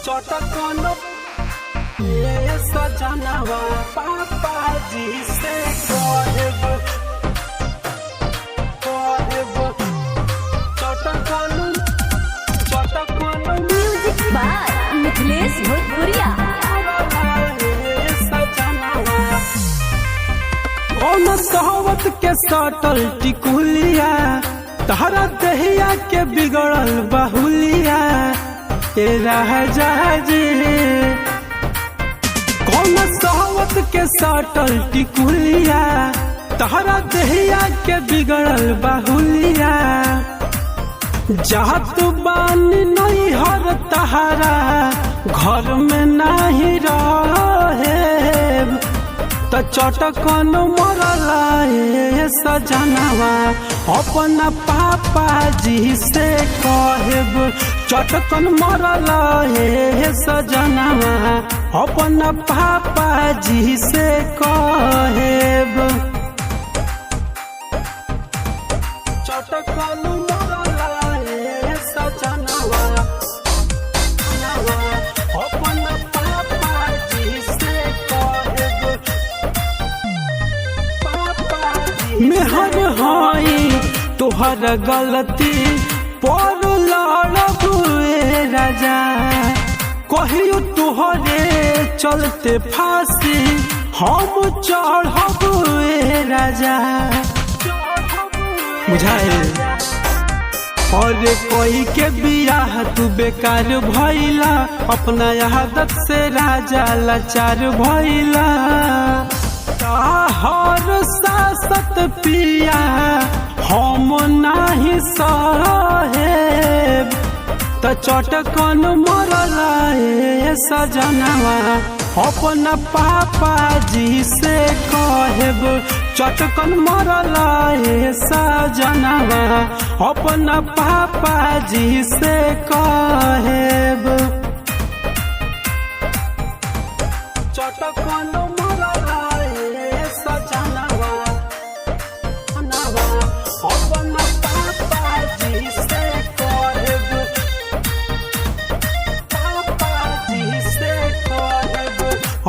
चटकन ये सजनवा पापा जी से कहब चटकन म्यूजिक बाय मिथिलेश भोजपुरिया। कहावत के सटल टिकुलिया तहरा दहिया के बिगड़ल बहुलिया ए राजा जी। कौन कहावत के सटल टिकुलिया तहरा दहिया के बिगड़ल बहुलिया जात बानी नहीं हर तहरा घर में नहीं रहे त चटकन मरला सजनवा अपना पापा जी से कहब चटकन मरला सजनवा अपना पापा जी से कहब चटकन मरला सजनवा अपना पापा जी से कहब मेहर हाई तोहर गलती पर लड़बुए राजा कहियो तोहरे चलते फांसी हम चढ़बुए राजा बुझाए और कोई के बियाह तू बेकार भइला अपना आदत से राजा लाचार भइला हर सासत पिया हम नाही साहेब त चटकन मरला सजनवा अपना पापा जी से कहब चटकन मरला सजनवा अपना पापा जी से कहब चटकन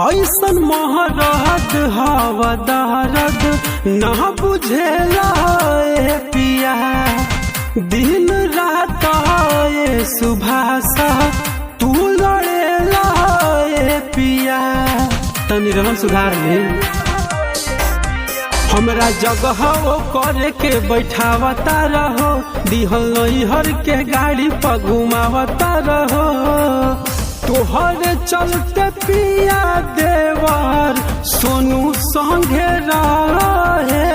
ऐसन महरद हवा दर्द न बुझेला पिया दिन रात सुभाष तू लड़ेला पिया तनी रहन सुधार ले हमरा जगह करे के बैठावता रहो दिहल नैहर के गाड़ी पर घुमावता रहो तोहरे चलते पिया देवर सोनू संगे रहे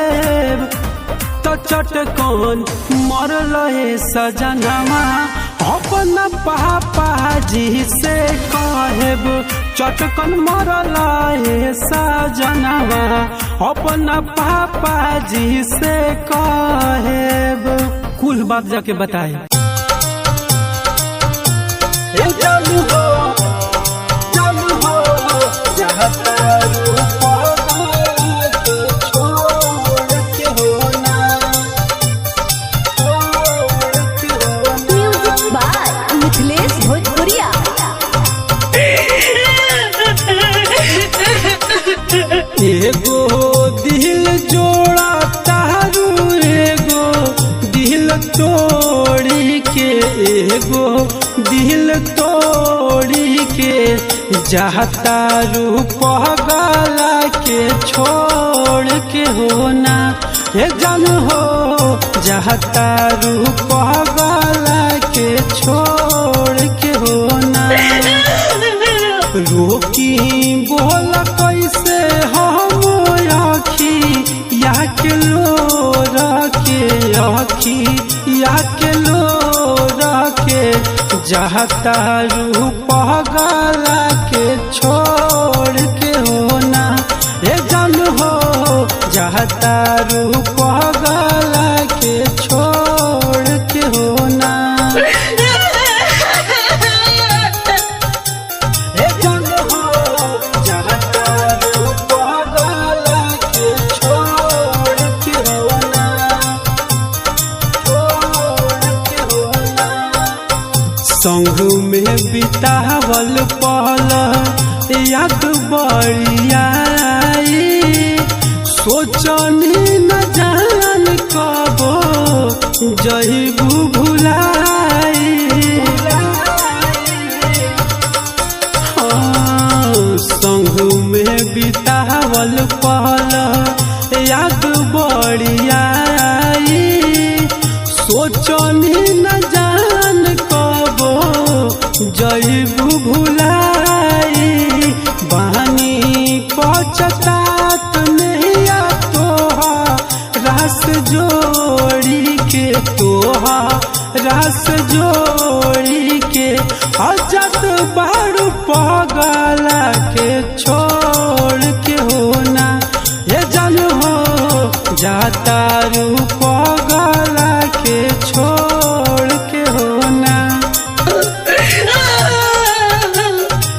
त चटकन मरल सजनवा अपना पापा जी से कहब चटकन मरल सजनवा अपना पापा जी से कहब कुल बात जाके बताए चालू हो जहाँ छोड़ के होना म्यूजिक बाय मिथिलेश भोजपुरिया। एगो दिल जोड़ा तारू एगो दिल तोड़ी के एगो दिल तोड़ी के जहतारू पगला के छोड़ के होना हे जन हो जहतारू पगला के छोड़ के होना रोकी बोल कैसे हम आखी या के लो रखे आखी या के लो रखे जहतारू पगला के छोड़ के होना हे जन हो जहतारू पगला के छोड़ के होना संग में बितावल पल याद बड़िया सोचनी न जान कबो जइबू भुलाई संग में बितावल पल याद बड़िया सोचनी न जान कबो जइबू भुलाई बानी पछतात नैया तोहा रास जोड़ी के तोहा रास जोड़ी के अजत बारू पगला के छोड़ के होना ये जन हो जाता रू पगला के छोड़ के होना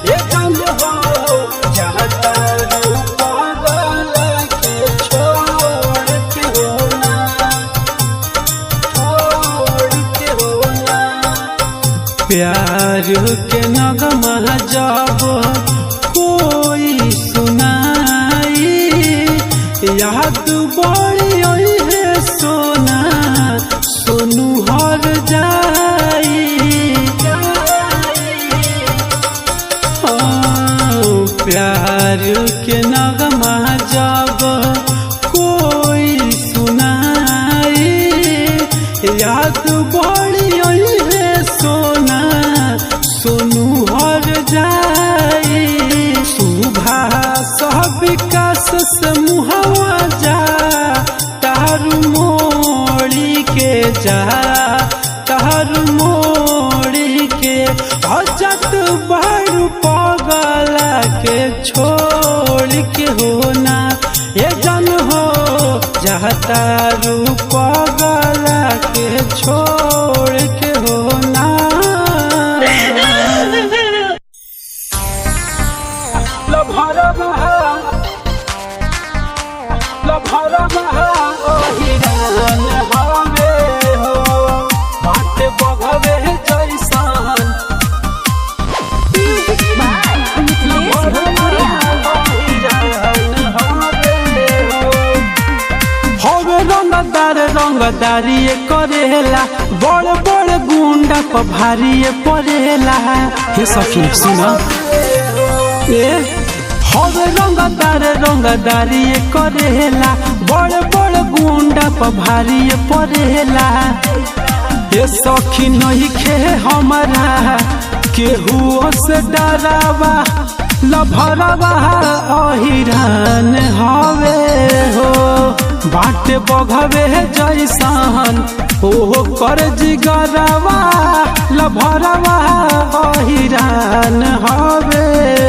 ये जन हो जाता रू पगला के छोड़ के होना छोड़ के होना प्यार के नगमा जब कोई सुनाई याद बड़ी है सोना सोनू हर जाई प्यार के नगमा जब कोई सुनाई याद बड़ी है सोना सोनू हर जाई सुबह सब विकास से मुहवा जा तारू मोड़ी के जा तारू मोड़ी के अजत बारू पगला के छोड़ के होना ये जन हो जाता रू पगला के छोड़ के होना म्यूजिक बाय मिथिलेश भोजपुरिया रंगदारी करेला बड़ बड़ गुंडा पर भारी पड़ेला हे सखी सुना हवे रंगदारी करेला बड़ बड़ गुंडा पर भारी पड़ेला ये सखी नहीं खे हमारा केहू से डरावा लभरवा अहिरान हवे हो बाटे बघवे जैसन ओहो कर जिगरवा लभरवा अहिरान हवे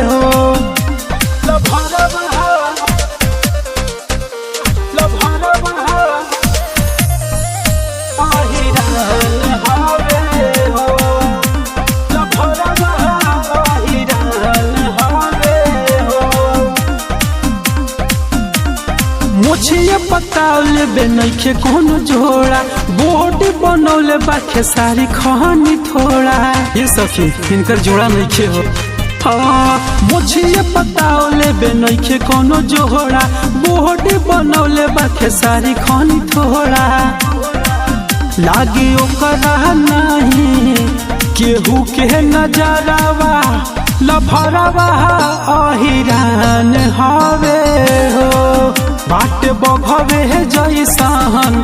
हो मुझे पतावले बे नइखे कोनो जोड़ा बोटी बनौले बाखे सारी खहनी थोड़ा ये सखी इनकर जोड़ा नइखे हो मुझे पतावले बे नइखे कोनो जोड़ा बोटी बनौले बाखे सारी खहनी थोड़ा लागी ओकरा नहीं केहू के नजरवा लभरवा अहिरान हवे हो बाटे बघवे जैसन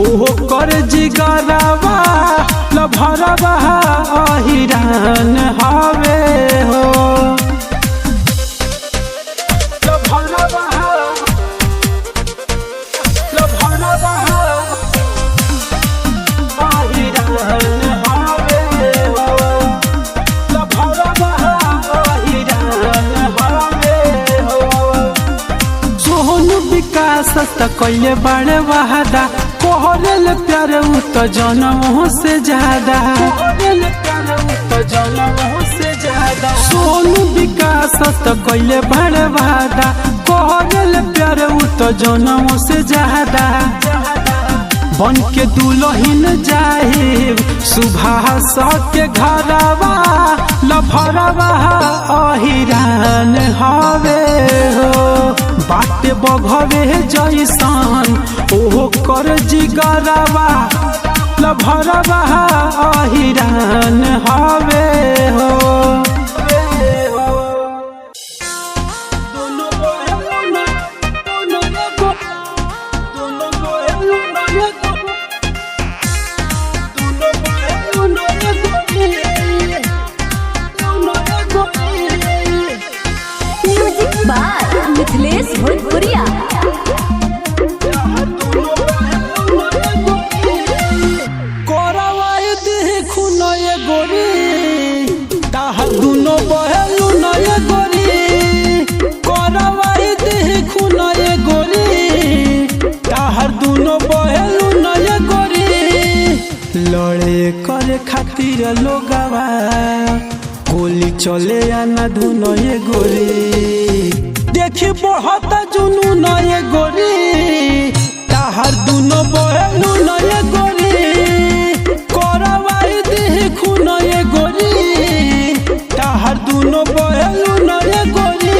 ओहो कर जिगरवा लभरवा अहिरान हवे हो सस्ता कैले बड़े वादा कोहरेल प्यार उ तो जनमों से ज्यादा सोनू विकास तो कैले बड़े वादा कोहरेल प्यार उ तो जनमों से ज्यादा बन के दुल्हन जाहिब सुभाष के घरवा लभरवा अहिरान हवे हो बाटे बघवे जैसन ओहो कर जिगरवा लभरवा अहिरान हवे हो म्यूजिक बाय मिथिलेश भोजपुरिया। दुनो बहेलू नय गोरी करवाई देखू नय गोरी ताहर दुनो बहेलू नय गोरी लड़े करे खातिर लोगवा गोली चले आना दुनो ये गोरी देखी बहुत जुनू नय गोरी ताहर दुनो बहेलू नय गोरी करवाई देखू नय गोरी ताहर दुनो बहेलू नय गोरी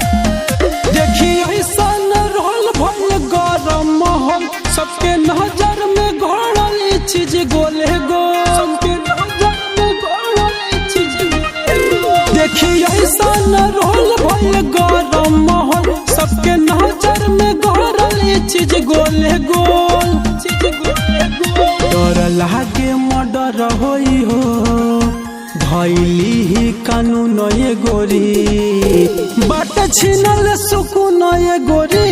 देखी ऐसन रोल भल गरम महल सबके नजर में घड़ल चीज गोले गोल देखी ऐसन रोल भल गरम महल सबके नजर में घड़ल चीज गोले गोल डर लागे मर्डर होई हो धैली ही कानून ये गोरी बाट छिनल सुकून ये गोरी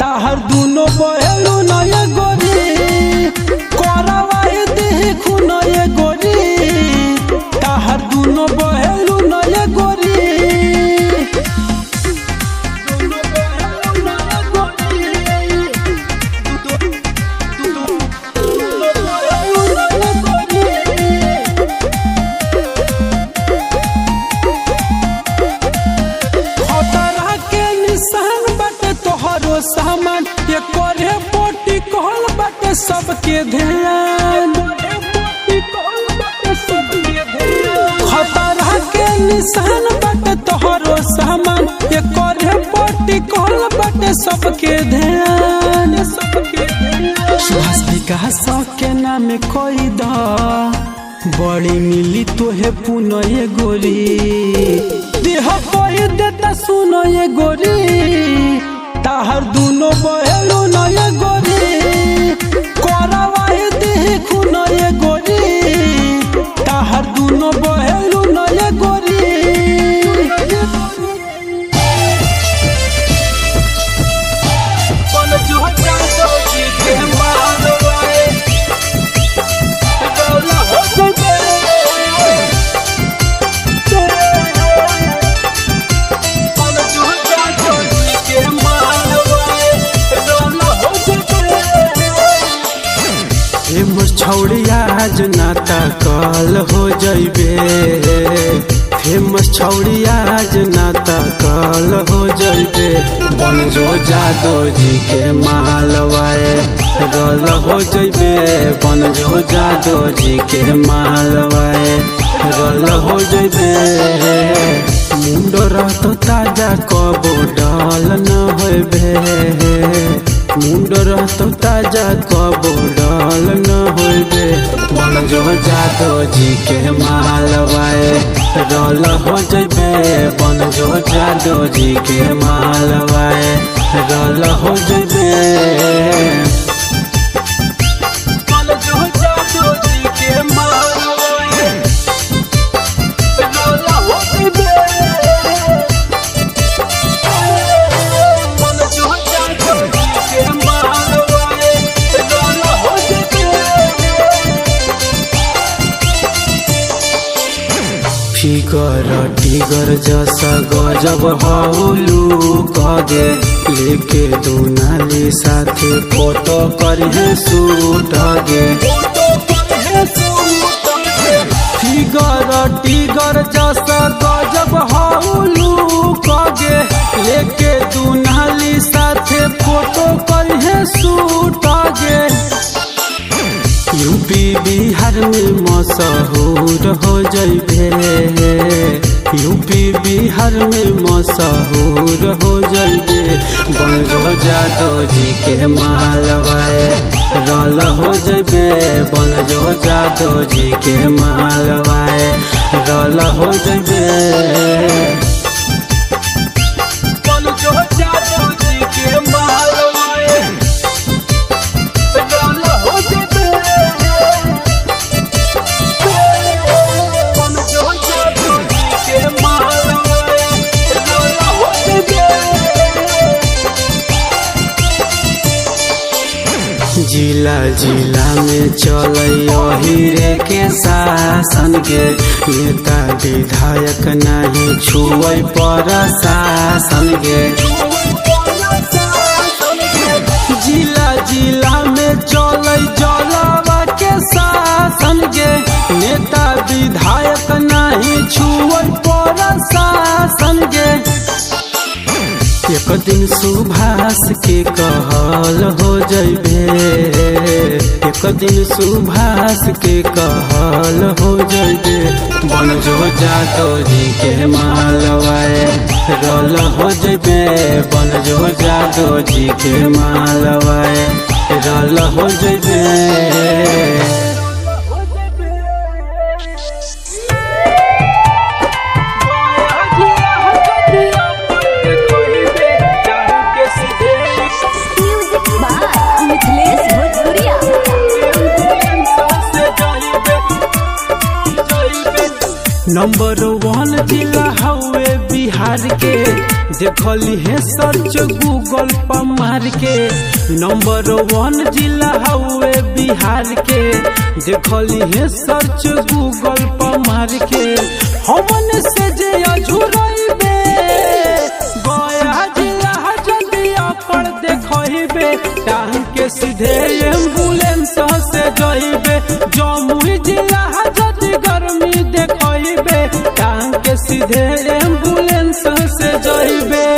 ताहर दुनो बहेलू नय गोरी करवाई देखू नय गोरी ताहर दुनो बहेलू नय गोरी सामान ये करे पोटी कहल बाटे सबके ध्यान खतरा के निशान बाटे तोहरो सामान ये करे पोटी कहल बाटे सबके ध्यान सुहास विकास के नाम कोई दा बड़ी मिली तोहे पुनो ये गोरी देह कोई देता सुनो ये गोरी ताहर दुनो बहेलू नय गोरी करवाई देखू नय गोरी ताहर दुनो बहेलू नय गोरी छौड़िया नाता कल हो जइबे फेमस छौड़िया नाता कल हो जइबे बन जो जादो जी के मालवाए रल हो जइबे बन जो जादो जी के मालवाए रल हो जइबे मुंडो रहतो ताजा कबो डल न होइबे मुंड रहतो ताजा कबो डल न होइबे बन जो जादो जी के मालवाए रल हो जइबे बन जो जादो जी के मालवाए रल हो जइबे बन जो जादो जी के मालवाए रल हो जइबे फिगर टिगर जसा गजब हौलू कगे लेके दुनाली साथे फोटो करे शूट गे फिगर टिगर जसा यूपी बिहार में मशहूर हो जइबे, यूपी बिहार में मशहूर हो जइबे। बनजो जादव जी के मालवाए रल हो जइबे, बनजो जादव जी के मालवाए रल हो जइबे। बनजो जादव जी के मालवाए रल हो जइबे। बनजो जादव जी के मालवाए रल हो जइबे। जिला जिला में चलैयो हीरे के शासन के, नेता विधायक नहीं छुए प्रशासन के। जिला जिला में चलै जलवा के शासन के, नेता विधायक नहीं छुए प्रशासन के। एक दिन सुभाष के कहल हो जइबे, एक दिन सुभाष के कहल हो जइबे। बनजो जादव जी के मालवाए रल हो जइबे, बनजो जादव जी के मालवाए रल हो जइबे। मिथिलेश भोजपुरिया। नंबर 1 जिला हवे बिहार के, देखली है सर्च गूगल पर मार के। नंबर 1 जिला हवे बिहार के, देखली है सर्च गूगल पर मार के। हमन से जे अझुरइबे, गया जिला जदिया पर देखइबे, टांग के सीधे एम्बुलेंस से जइबे। जमुई जिला जदि गर्मी देखइबे, टांग के सीधे एम्बुलेंस से जइबे।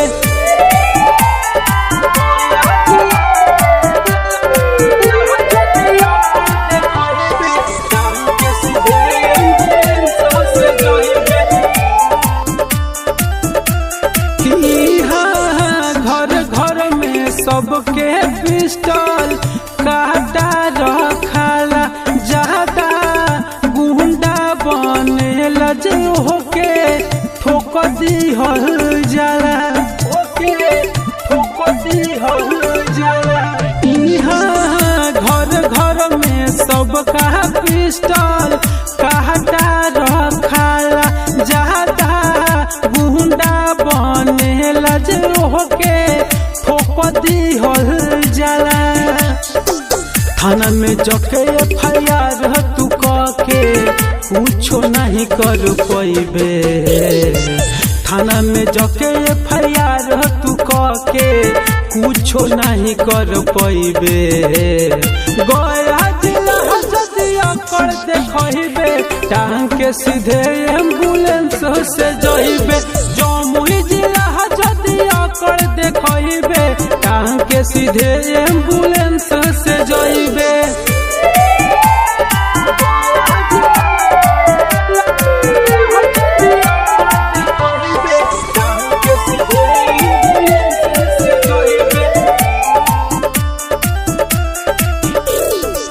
सबके पिस्टल काटा रखाला, ज्यादा गुंडा बनेला जे होके ठोक दिहल जाला, होके ठोक दिहल जाला। इहाँ घर घर में सबका पिस्टल काटा रखाला, ज्यादा गुंडा बनेला जे होके दिहल जाला। थाना में जके FIR तू के कुछो नहीं कर पैबे, थाना में जके FIR तू के कुछो नहीं कर पैबे। गया जिला जदिया कर देखइबे, टांग के सीधे एम्बुलेंस से जइबे। जमुई जिला जदिया कर देखइबे, टांग के सीधे एम्बुलेंस से जइबे।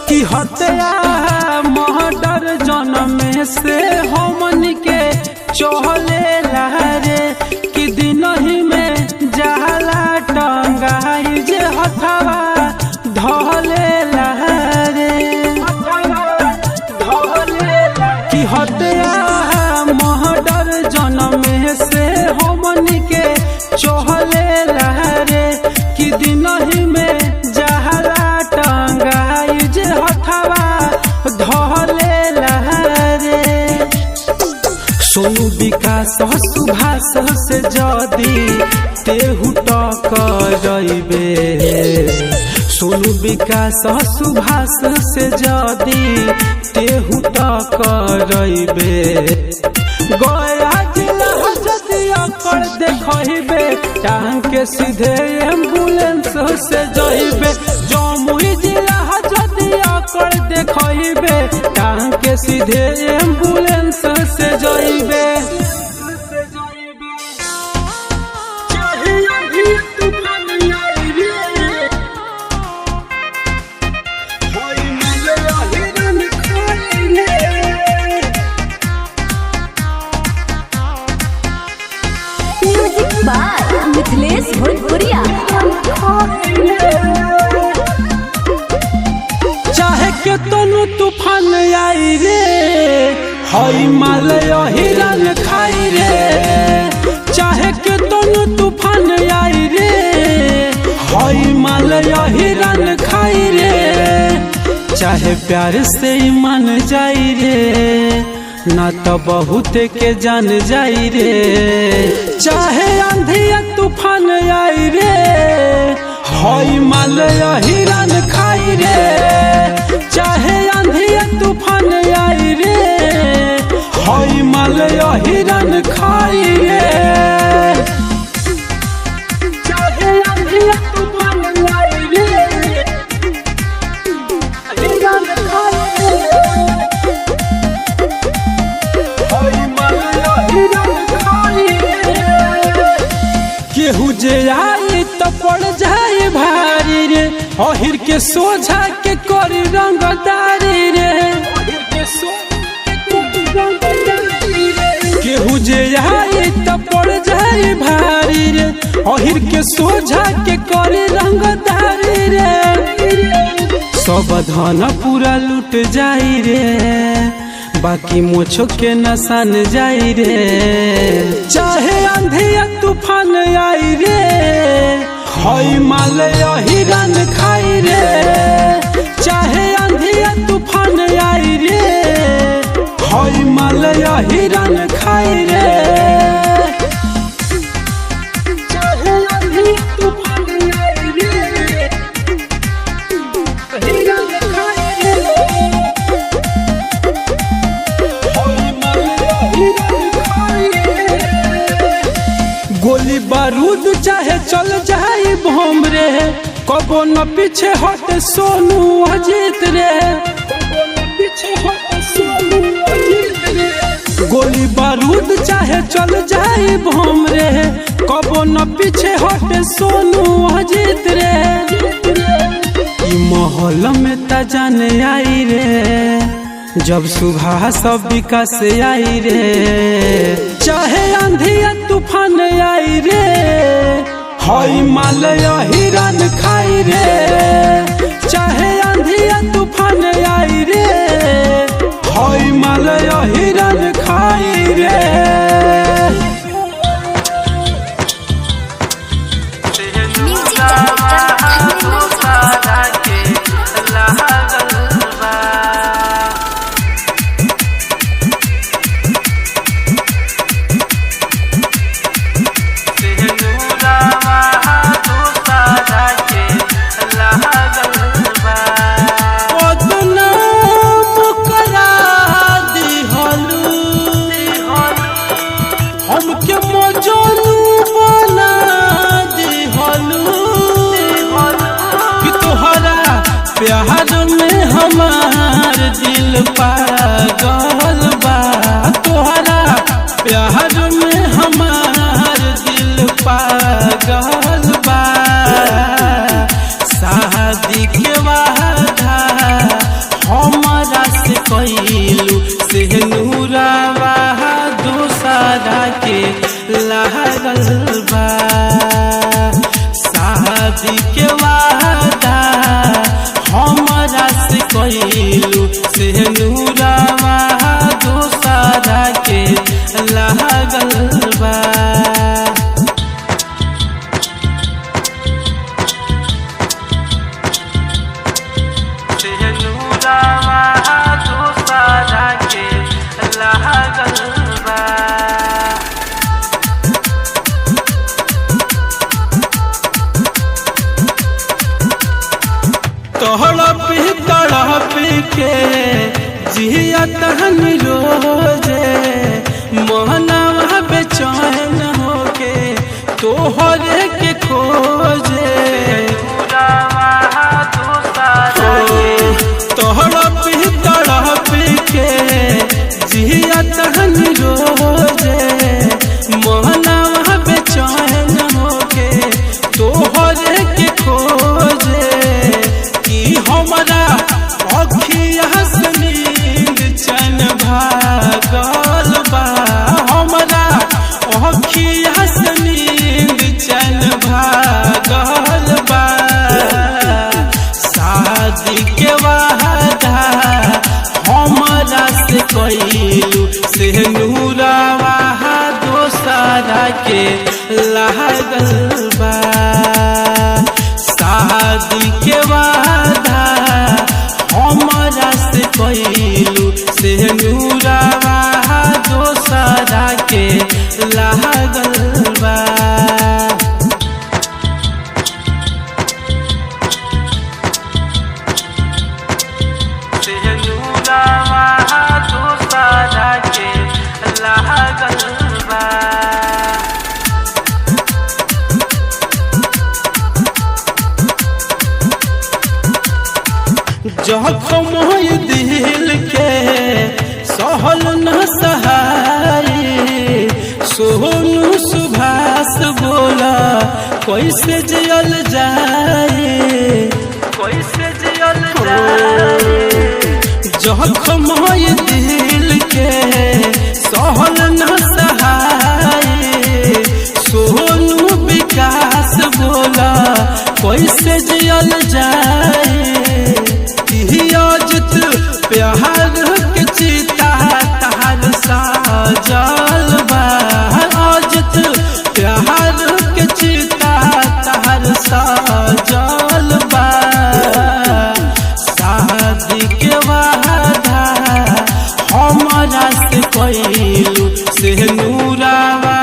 कि हत्या मर्डर जन्म से हमन के चले रे, कि दिन ही में जाला टंगाई जे हथवा धले रे। कि हत्या मर्डर जन्म से हमन के चले रे, कि दिन ही में जाला टंगाई जे हथवा धले रे। सोनू विकास सुभाष से जदी तेहू टकराइबे, सोनू विकास सुभाष से जदी तेहू टकराइबे। गया जिला जदिया कर देखइबे, टांग के सीधे एम्बुलेंस से जइबे। जमुई जिला जदिया कर देखइबे, सीधे एम्बुलेंस से जाइबे। चाहे अभी तूफान आई रे, होई मिले हिरन खाइले। म्यूजिक बाय मिथिलेश भोजपुरिया। चाहे के तनु तूफान आई रे, हई मालय हिरन खाई रे। चाहे के तनु तूफान आई रे, हई मालय हिरन खाई रे। चाहे प्यार से ही मान जाई रे, ना तो बहुत के जान जाई रे। चाहे आंधी तूफान आई रे, हई मालय हिरन खाई रे। चाहे आंधी तूफान आई रे, हई मालय हिरन खाई रे। चाहे आंधी तूफान आई रे, हिरन खाई रे। हई मालय हिरन खाई रे। केहू जे आई तो पड़ जाए भारी रे, अहिर के सोझा के करी रंगदारी रे। केहू जे आई तो पड़ जाए भारी रे, अहिर के सोझा के करी रंगदारी रे। सब धन पूरा लूट जाई रे, बाकी मोछो के नसान जाई रे। चाहे आंधी तूफान आई रे, हई मालय हिरन खाई रे। चाहे आंधी तूफान आई रे, हई मालय हिरन खाई रे। चाहे आंधी तूफान आई रे, हिरन खाई रे। हई मालय हिरन खाई रे। गोली बारूद चाहे चल जाए बम रे, कबो न पीछे हट सोनू अजीत रे। गोली बारूद चाहे चल जाए बम रे, कबो न पीछे हट सोनू अजीत रे। ई महल में ता जाने आई रे, जब सुबह सब विकास आई रे। चाहे आंधी तूफान आई रे, हई मालय हिरन खाई रे। चाहे आंधी तूफान आई रे, हई मालय हिरन खाई रे। हमके मजनू बना दिहलू, कि तोहरा प्यार में हमार दिल पागल बा। तोहरा प्यार में हमार दिल पागल बा। शादी के वादा हमारा से कैलू, से नूरावा दूसरा के लागल बा। शादी के वादा हमारा से कैलू, से नूरावा दूसरा के लागल बा। से नूरावा दूसरा के लागल बा। तड़प के जिया तहन रोजे, मोहनवा बेचैन होके तोहरे के खोजे। तड़प के लागल बा। शादी के वादा हमरा से कइलू से नूरावा दोसरा के लागल बा। जखम दिल के सहल न सहाई सोनू सुभाष बोला कैसे जियल जाए कैसे जियल जाए। जखम दिल के सहल न सहाई सोनू विकास बोला कैसे जियल जाए। जित प्यार के चिता तार साजल बा। जित प्यार के चिता तार साजल बा। शादी के वादा हमरा से कइलू से नूरावा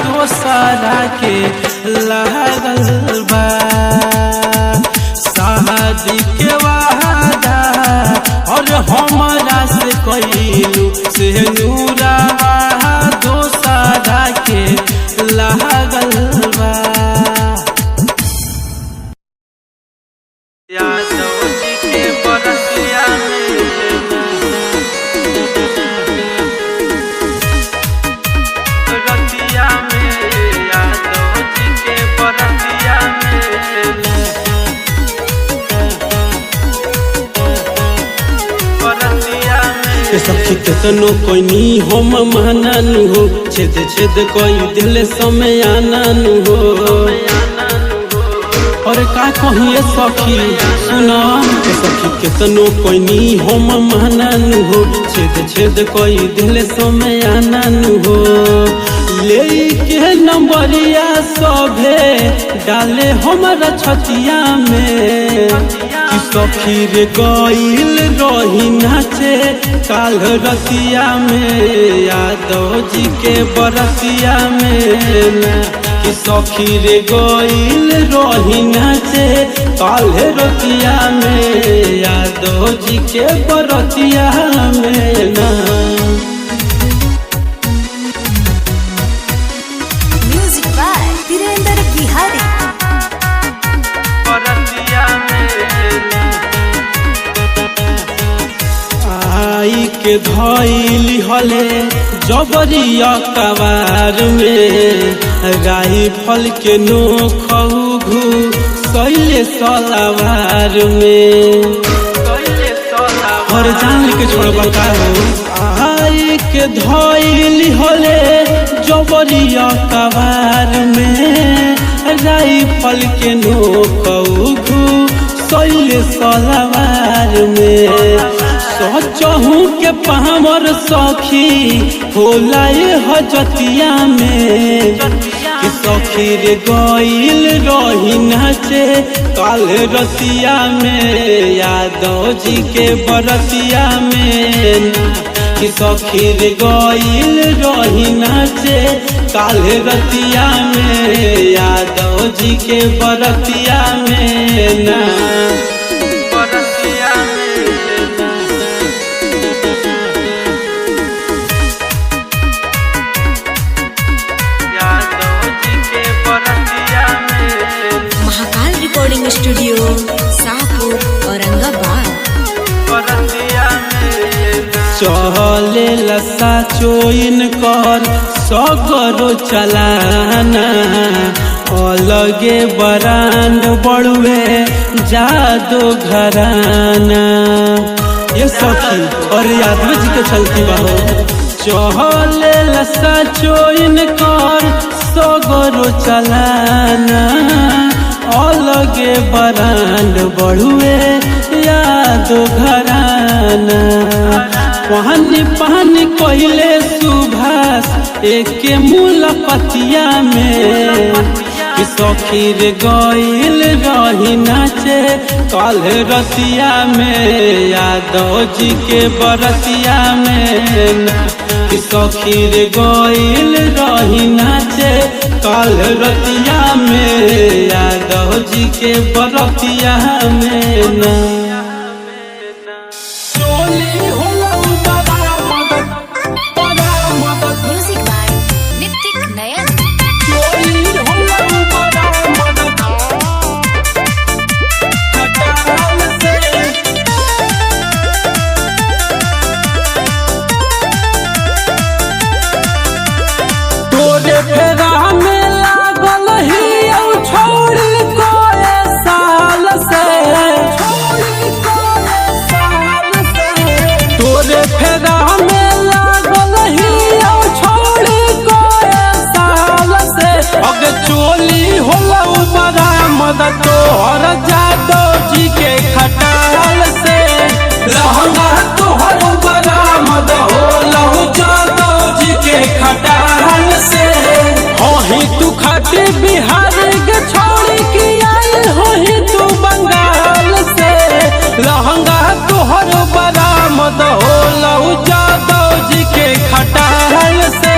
दोसरा के लागल बा। शादी के वादा और हमरा से कइलू से नूरावा दोसरा के लागल बा। यादव जी के बरतिया रतिया में यादव जी के बरतिया सखी केतनो कोई हम मानू हो छेद छेद कोई दिल समय आनानु हो। और का कहिए सखी सुना सखी केतनो कोई हम मानू हो छेद छेद कोई दिल समय आनानु हो। ले के नंबरिया सभे डाले हमारा छतिया में कि सखी रे गइल रही नाचे काल रतिया में यादव जी के बरतिया में। कि सखी रे गइल रही नाचे काल रतिया में यादव जी के बरतिया में ना। Music by Virendra Bihari. आई के धइली हले जबरिया कवार में राइफल के नोखऊ सैले सलावार में। और जान के छोड़ बताओ आई के धइली हले जबरिया कवार में राइफल के नोखऊ सैले सलावार में। सोचहूँ के पावर सखी होला हजतिया में कि सखी रे गइल रही नाचे काल रतिया में यादव जी के बरतिया में। कि सखी रे गइल रही नाचे काल रतिया में यादव जी के बरतिया में ना। Mahakal recording studio Shahpur Aurangabad. चले लसा चोइन कर सगरो चलाना अलगे बरांड बड़ुए जादो घराना। ये सखी और यादव जी के चलती बाहो चले लसा चोइन कर सगरो चलाना अलगे बरांड बड़ुए यादो घराना। पानी पानी कहले सुभाष एक मुलापतिया में कि सखी रे गइल रही नाचे कल रतिया में यादव जी के बरतिया में ना कि सखी रे गइल रही नाचे कल रतिया में यादव जी के बरतिया में ना म्यूजिक बाय नितिक नयन। तोरे फेरा में लागल ही छोड़ी को साल से तोरे फेरा में लागल ही छोड़ी को साल से अगे चोली होला बड़ा मदद तोहर जादव जी के खटाल से लहंगा तोहर बड़ा मदद होला जादव जी के खटाल से होही तू खाती बिहार के छोड़ी की आई होही तू बंगाल से लहंगा तोहर बड़ा मदद होला जादव जी के खटाल से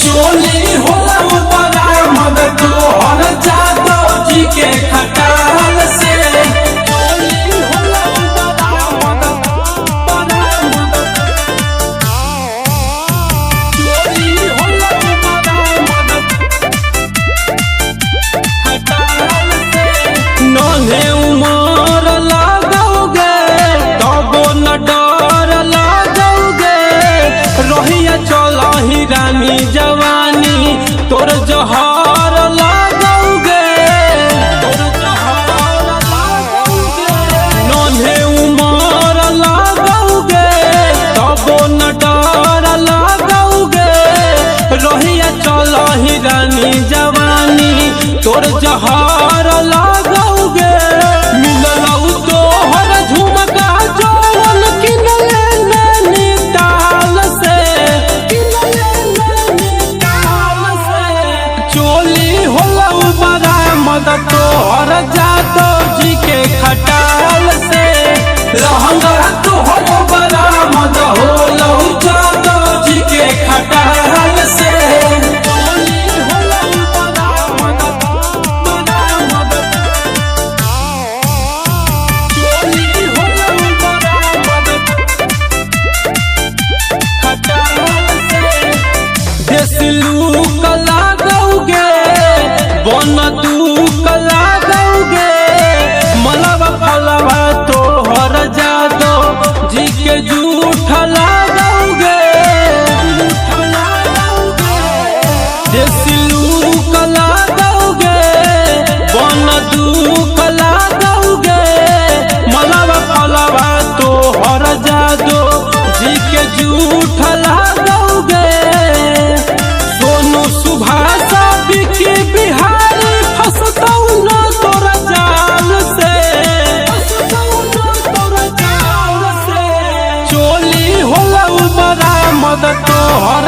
चोली होला बड़ा मदद तोहर जादव जी के खटाल से चोली होला बड़ा मदद चोली होला बड़ा खटाल से नन्हे उमर लागोगे तबो न डर लागोगे रहिया चलही रानी जवानी तोर जहर लागोगे नन्हे उमर लागोगे तबो न डर लागोगे रहिया चलही रानी जवानी तोर जहर लागोगे मिललौ तोहर झुमका जौन किनले नैनीताल से चोली होला बड़ा मदद तोहर जादव जी के खटाल से लहंगा तोहर बड़ा मदद होला जादव जी के खटाल से चोली होला बड़ा मदद चोली होला बड़ा मदद खटाल से देश लूक लागोगे बन दूक लागोगे मलबा फलबा तोहर जादव जी के झूठ लागोगे देश लूक लागोगे बन दूक लागोगे मलबा फलबा तोहर जादव जी के झूठ लागोगे सोनू सुभाषा बिकी बिहारी फंसतौ न तोरा जाल से चोली होला बड़ा मदद तोहर